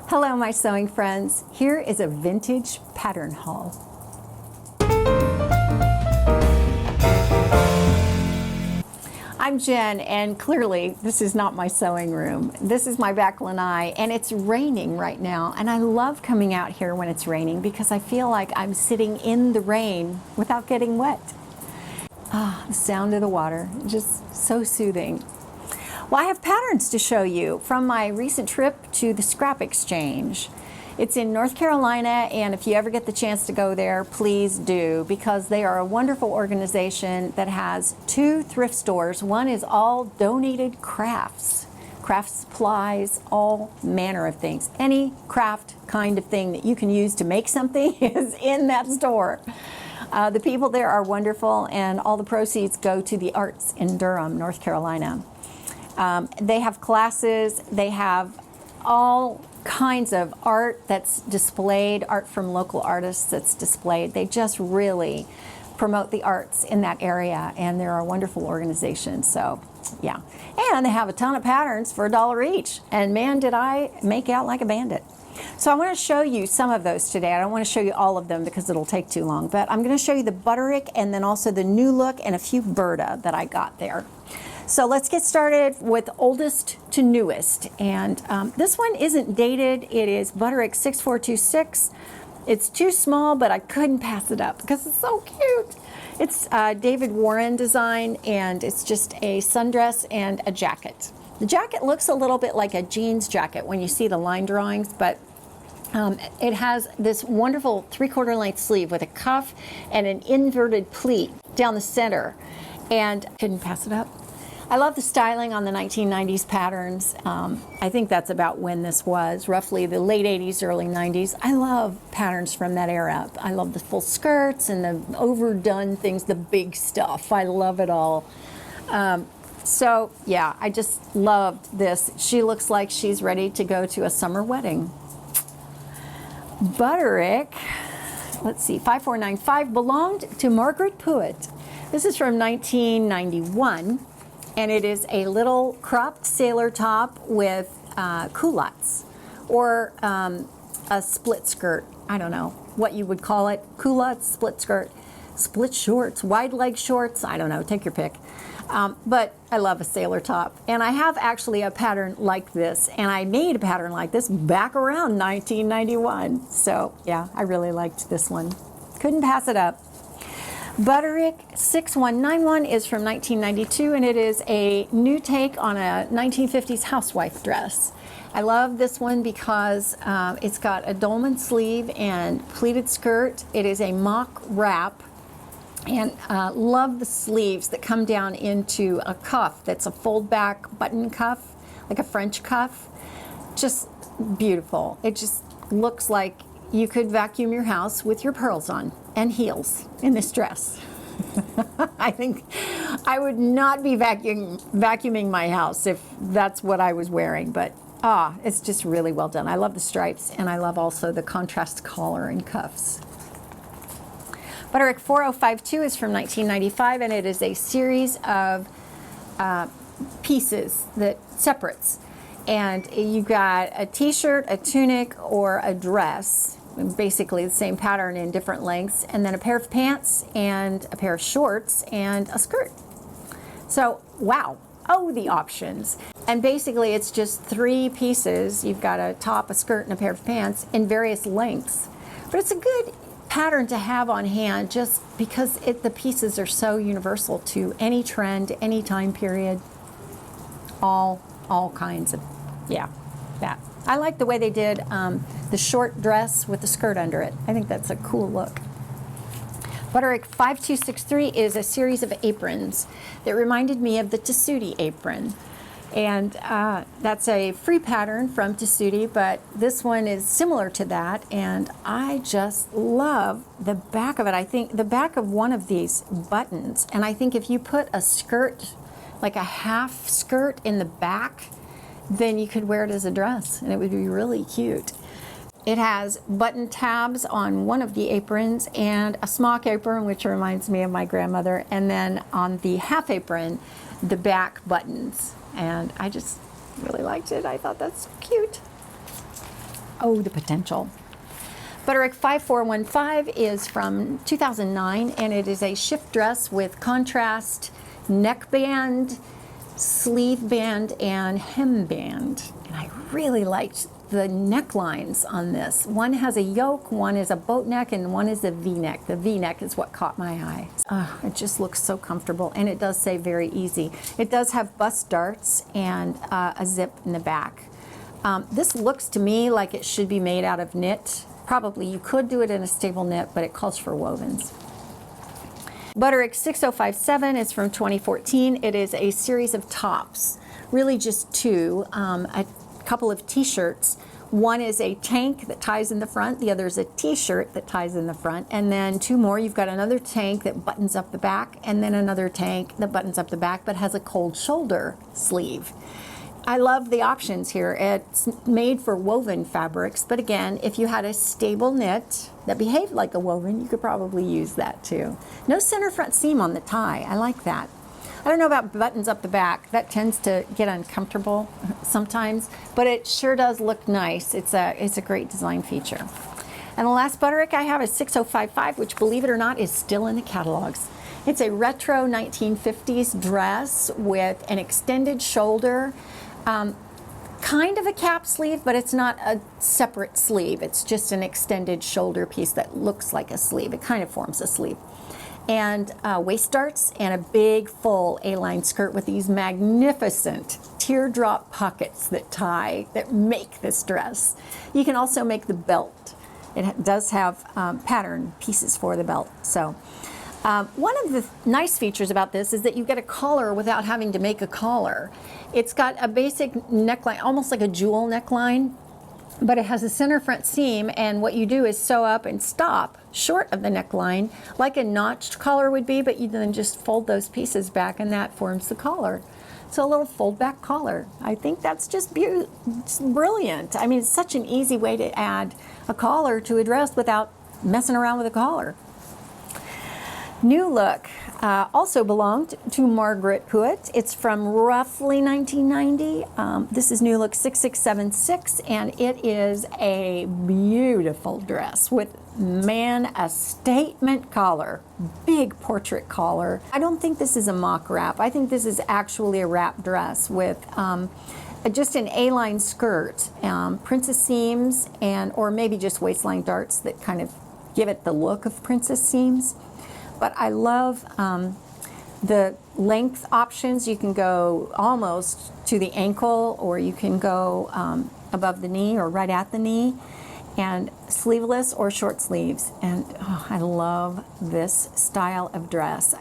Hello, my sewing friends. Here is a vintage pattern haul. I'm Jen, and clearly this is not my sewing room. This is my back lanai, and it's raining right now. And I love coming out here when it's raining because I feel like I'm sitting in the rain without getting wet. The sound of the water, just so soothing. Well, I have patterns to show you from my recent trip to the Scrap Exchange. It's in North Carolina, and if you ever get the chance to go there, please do, because they are a wonderful organization that has two thrift stores. One is all donated crafts, craft supplies, all manner of things. Any craft kind of thing that you can use to make something is in that store. The people there are wonderful, and all the proceeds go to the arts in Durham, North Carolina. They have classes, they have all kinds of art that's displayed, art from local artists that's displayed. They just really promote the arts in that area, and they're a wonderful organization, so yeah. And they have a ton of patterns for $1 each, and man, did I make out like a bandit. So I want to show you some of those today. I don't want to show you all of them because it'll take too long, but I'm going to show you the Butterick and then also the New Look and a few Burda that I got there. So let's get started with oldest to newest. And this one isn't dated. It is Butterick 6426. It's too small, but I couldn't pass it up because it's so cute. It's David Warren design, and it's just a sundress and a jacket. The jacket looks a little bit like a jeans jacket when you see the line drawings, but it has this wonderful 3/4 length sleeve with a cuff and an inverted pleat down the center, and couldn't pass it up. I love the styling on the 1990s patterns. I think that's about when this was, roughly the late 80s, early 90s. I love patterns from that era. I love the full skirts and the overdone things, the big stuff. I love it all. So yeah, I just loved this. She looks like she's ready to go to a summer wedding. Butterick, let's see, 5495, belonged to Margaret Puett. This is from 1991, and it is a little cropped sailor top with culottes, or a split skirt. I don't know what you would call it. Culottes, split skirt, split shorts, wide leg shorts, I don't know, take your pick. But I love a sailor top, and I have actually a pattern like this, and I made a pattern like this back around 1991. So yeah, I really liked this one. Couldn't pass it up. Butterick 6191 is from 1992, and it is a new take on a 1950s housewife dress. I love this one because it's got a dolman sleeve and pleated skirt. It is a mock wrap. And love the sleeves that come down into a cuff that's a fold back button cuff, like a French cuff. Just beautiful. It just looks like you could vacuum your house with your pearls on and heels in this dress. I think I would not be vacuuming my house if that's what I was wearing, but it's just really well done. I love the stripes, and I love also the contrast collar and cuffs. Butterick 4052 is from 1995, and it is a series of pieces that separates. And you got a t-shirt, a tunic, or a dress, basically the same pattern in different lengths, and then a pair of pants and a pair of shorts and a skirt. So, wow. Oh, the options. And basically it's just 3 pieces. You've got a top, a skirt, and a pair of pants in various lengths. But it's a good pattern to have on hand just because the pieces are so universal to any trend, any time period, all kinds of, yeah, that. I like the way they did the short dress with the skirt under it. I think that's a cool look. Butterick 5263 is a series of aprons that reminded me of the Tessuti apron. And that's a free pattern from Tessuti, but this one is similar to that, and I just love the back of it. I think the back of one of these buttons, and I think if you put a skirt, like a half skirt in the back, then you could wear it as a dress, and it would be really cute. It has button tabs on one of the aprons and a smock apron, which reminds me of my grandmother, and then on the half apron, the back buttons. And I just really liked it. I thought that's so cute. Oh, the potential. Butterick 5415 is from 2009, and it is a shift dress with contrast neckband, sleeve band, and hemband. And I really liked the necklines on this. One has a yoke, one is a boat neck, and one is a V-neck. The V-neck is what caught my eye. It just looks so comfortable, and it does say very easy. It does have bust darts and a zip in the back. This looks to me like it should be made out of knit. Probably you could do it in a stable knit, but it calls for wovens. Butterick 6057 is from 2014. It is a series of tops, really just two, a couple of t-shirts. One is a tank that ties in the front, the other is a t-shirt that ties in the front, and then two more. You've got another tank that buttons up the back, and then another tank that buttons up the back but has a cold shoulder sleeve. I love the options here. It's made for woven fabrics, but again, if you had a stable knit that behaved like a woven, you could probably use that too. No center front seam on the tie. I like that. I don't know about buttons up the back. That tends to get uncomfortable sometimes, but it sure does look nice. It's a great design feature. And the last Butterick I have is 6055, which, believe it or not, is still in the catalogs. It's a retro 1950s dress with an extended shoulder, kind of a cap sleeve, but it's not a separate sleeve. It's just an extended shoulder piece that looks like a sleeve. It kind of forms a sleeve. And waist darts and a big full A-line skirt with these magnificent teardrop pockets that make this dress. You can also make the belt. It does have pattern pieces for the belt. So one of the nice features about this is that you get a collar without having to make a collar. It's got a basic neckline, almost like a jewel neckline, but it has a center front seam, and what you do is sew up and stop short of the neckline like a notched collar would be, but you then just fold those pieces back and that forms the collar. So a little fold back collar. I think that's just brilliant. I mean, it's such an easy way to add a collar to a dress without messing around with a collar. New Look also belonged to Margaret Puett. It's from roughly 1990. This is New Look 6676, and it is a beautiful dress with, man, a statement collar, big portrait collar. I don't think this is a mock wrap. I think this is actually a wrap dress with just an A-line skirt, princess seams, or maybe just waistline darts that kind of give it the look of princess seams. But I love the length options. You can go almost to the ankle, or you can go above the knee or right at the knee, and sleeveless or short sleeves. And I love this style of dress.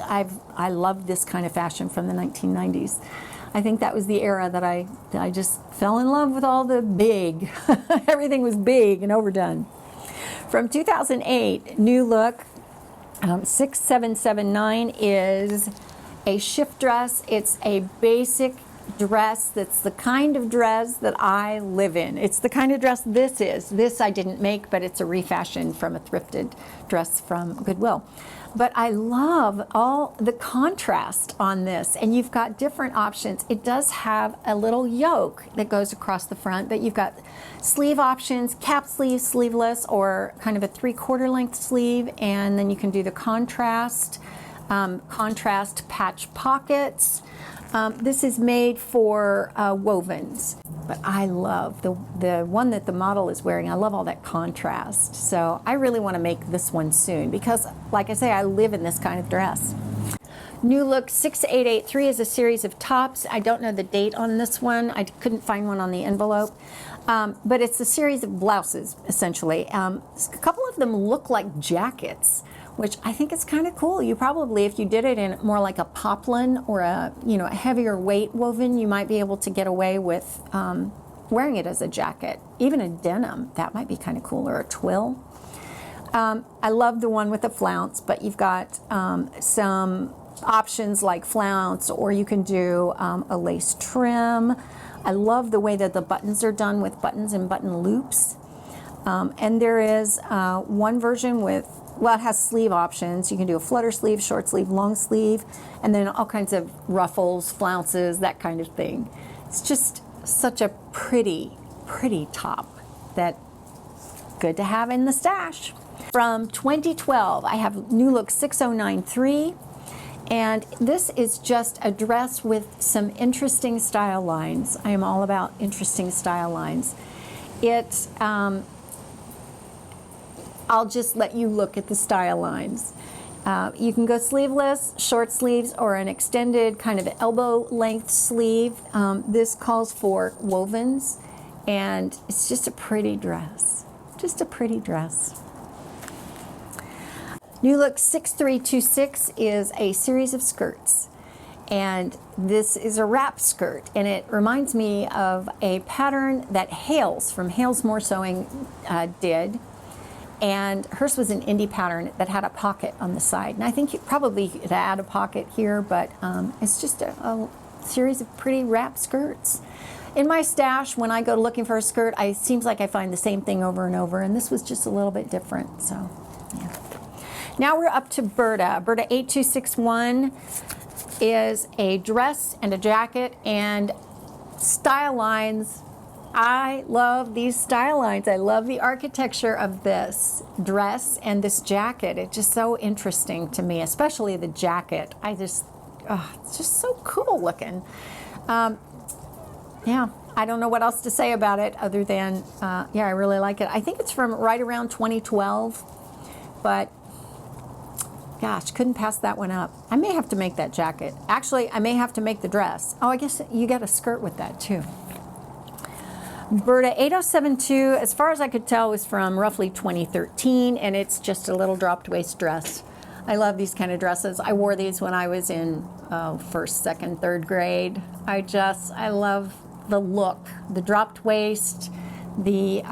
I love this kind of fashion from the 1990s. I think that was the era that I just fell in love with all the big. Everything was big and overdone. From 2008, New Look 6779 is a shift dress. It's a basic dress that's the kind of dress that I live in. It's the kind of dress this is. This I didn't make, but it's a refashion from a thrifted dress from Goodwill. But I love all the contrast on this, and you've got different options. It does have a little yoke that goes across the front, but you've got sleeve options, cap sleeve, sleeveless, or kind of a 3/4 length sleeve, and then you can do the contrast patch pockets. This is made for wovens, but I love the one that the model is wearing. I love all that contrast. So I really want to make this one soon because, like I say, I live in this kind of dress. New Look 6883 is a series of tops. I don't know the date on this one. I couldn't find one on the envelope. But it's a series of blouses, essentially. A couple of them look like jackets, which I think is kind of cool. You probably, if you did it in more like a poplin or a heavier weight woven, you might be able to get away with wearing it as a jacket. Even a denim, that might be kind of cool, or a twill. I love the one with the flounce, but you've got some options like flounce, or you can do a lace trim. I love the way that the buttons are done with buttons and button loops. And there is one version with, well, it has sleeve options. You can do a flutter sleeve, short sleeve, long sleeve, and then all kinds of ruffles, flounces, that kind of thing. It's just such a pretty, pretty top. that good to have in the stash. From 2012, I have New Look 6093, and this is just a dress with some interesting style lines. I am all about interesting style lines. I'll just let you look at the style lines. You can go sleeveless, short sleeves, or an extended kind of elbow length sleeve. This calls for wovens, and it's just a pretty dress. Just a pretty dress. New Look 6326 is a series of skirts, and this is a wrap skirt, and it reminds me of a pattern that Hales from Hales More Sewing did. And hers was an indie pattern that had a pocket on the side. And I think you probably could add a pocket here, but it's just a series of pretty wrap skirts. In my stash, when I go looking for a skirt, it seems like I find the same thing over and over, and this was just a little bit different, so yeah. Now we're up to Burda. Burda 8261 is a dress and a jacket and style lines. I love these style lines. I love the architecture of this dress and this jacket. It's just so interesting to me, especially the jacket. It's just so cool looking. Yeah, I don't know what else to say about it other than, yeah, I really like it. I think it's from right around 2012, but gosh, couldn't pass that one up. I may have to make that jacket. Actually, I may have to make the dress. Oh, I guess you got a skirt with that too. Burda 8072, as far as I could tell, was from roughly 2013, and it's just a little dropped waist dress. I love these kind of dresses. I wore these when I was in first, second, third grade. I love the look, the dropped waist, the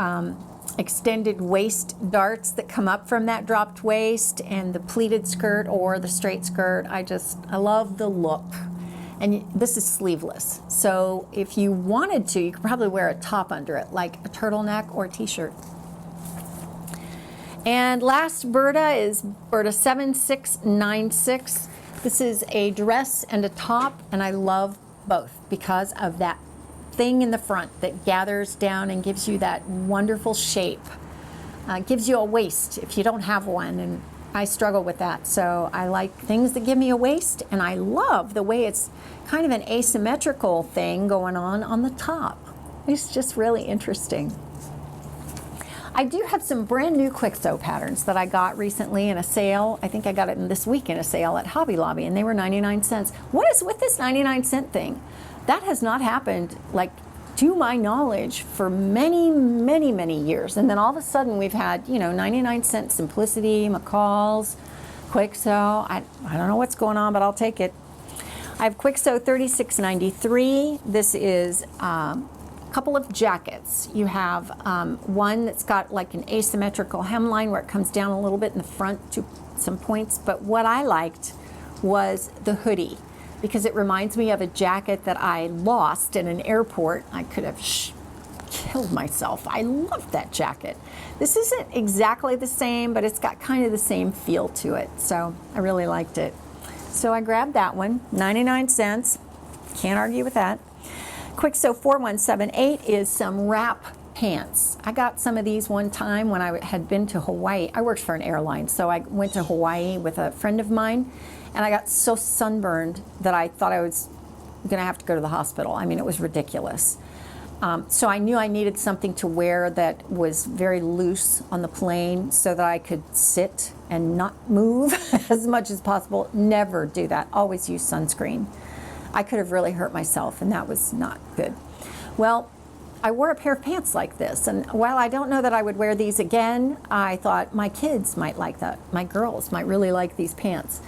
extended waist darts that come up from that dropped waist, and the pleated skirt or the straight skirt. I love the look. And this is sleeveless, so if you wanted to, you could probably wear a top under it, like a turtleneck or a t-shirt. And last Burda is Burda 7696. This is a dress and a top, and I love both because of that thing in the front that gathers down and gives you that wonderful shape. Gives you a waist if you don't have one, and I struggle with that, so I like things that give me a waist, and I love the way it's kind of an asymmetrical thing going on the top. It's just really interesting. I do have some brand new Kwik Sew patterns that I got recently in a sale. I think I got it this week in a sale at Hobby Lobby, and they were 99 cents. What is with this 99-cent thing? That has not happened, like, to my knowledge, for many, many, many years. And then all of a sudden we've had, 99-cent Simplicity, McCall's, Kwik Sew. I don't know what's going on, but I'll take it. I have Kwik Sew 3693. This is a couple of jackets. You have one that's got like an asymmetrical hemline where it comes down a little bit in the front to some points. But what I liked was the hoodie, because it reminds me of a jacket that I lost in an airport. I could have killed myself. I loved that jacket. This isn't exactly the same, but it's got kind of the same feel to it, so I really liked it. So I grabbed that one, 99 cents. Can't argue with that. Kwik Sew 4178 is some wrap pants. I got some of these one time when I had been to Hawaii. I worked for an airline, so I went to Hawaii with a friend of mine, and I got so sunburned that I thought I was going to have to go to the hospital. I mean, it was ridiculous. So I knew I needed something to wear that was very loose on the plane so that I could sit and not move as much as possible. Never do that. Always use sunscreen. I could have really hurt myself, and that was not good. Well, I wore a pair of pants like this, and while I don't know that I would wear these again, I thought my kids might like that. My girls might really like these pants.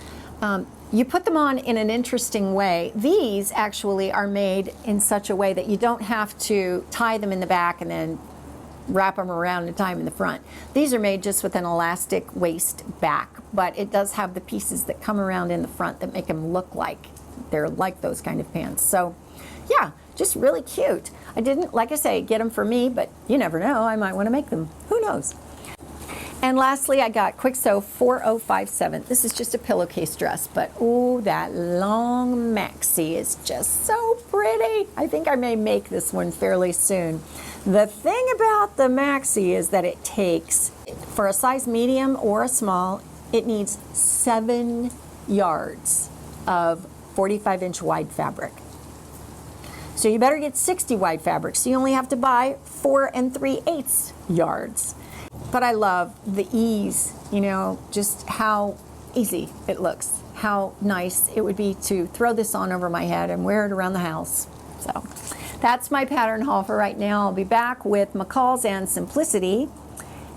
You put them on in an interesting way. These actually are made in such a way that you don't have to tie them in the back and then wrap them around and tie them in the front. These are made just with an elastic waist back, but it does have the pieces that come around in the front that make them look like they're like those kind of pants. So yeah, just really cute. I didn't, like I say, get them for me, but you never know, I might want to make them. Who knows? And lastly, I got Kwik Sew 4057. This is just a pillowcase dress, but oh, that long maxi is just so pretty. I think I may make this one fairly soon. The thing about the maxi is that it takes, for a size medium or a small, it needs 7 yards of 45-inch wide fabric. So you better get 60 wide fabric, so you only have to buy 4 3/8 yards. But I love the ease, you know, just how easy it looks, how nice it would be to throw this on over my head and wear it around the house. So that's my pattern haul for right now. I'll be back with McCall's and Simplicity,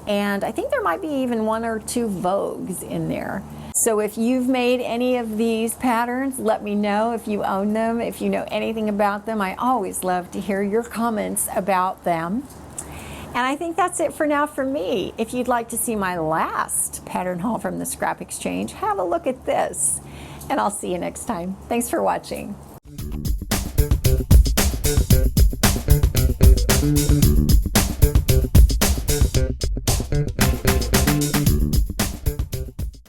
and I think there might be even 1 or 2 Vogues in there. So if you've made any of these patterns, let me know if you own them, if you know anything about them. I always love to hear your comments about them. And I think that's it for now for me. If you'd like to see my last pattern haul from the Scrap Exchange, have a look at this. And I'll see you next time. Thanks for watching.